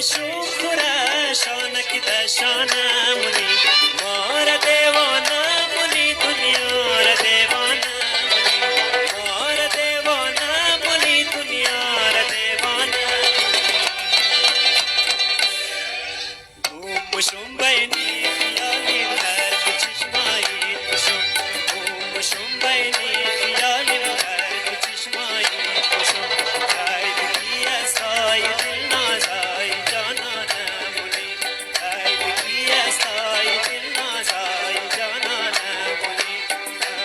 شکر شانک دشانمونی مار دیوانمونی دنیا را دیوانمونی مار دیوانمونی دنیا را دیوانمونی گومشم بینی خیالی هر که چشمایی توشم گومشم بینی خیالی هر که چشمایی توشم خیلی اسای دل نازای جانانمونی خیلی اسای دل نازای جانانمونی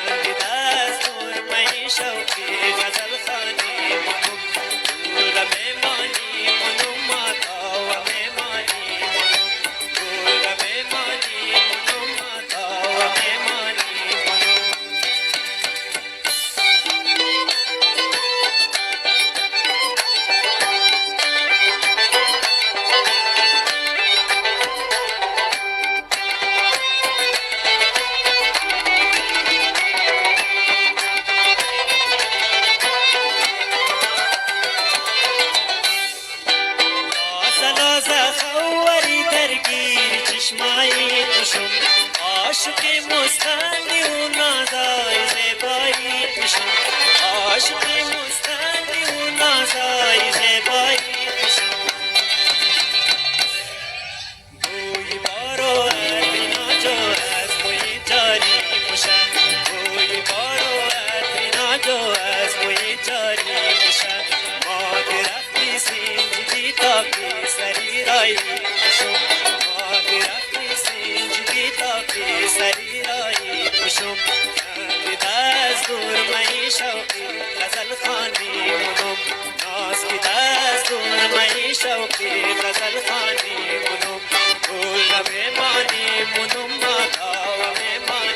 رنگ دستور می شوقی غزل خانی منم دور میمانی منم ماتا و میمانی دور میمانی منم ماتا و میمانی منم لازا خواری درگیر چشمایی توشم عاشق مستندی و نازای زیبایی توشم عاشق مستندی و نازای زیبایی توشم بوی بارو عطری ناجو از بوی جاری باشد بوی بارو عطری ناجو از بوی جاری باشد ما درختی سنجیدی تا که سری رایی بشم ما درختی سنجیدی تا که سری رایی بشم رنگ دست دور می شوقی غزل خانی منم ناز کی دست دور می شوقی غزل خانی منم گل میمانی منم ماتا و میمانی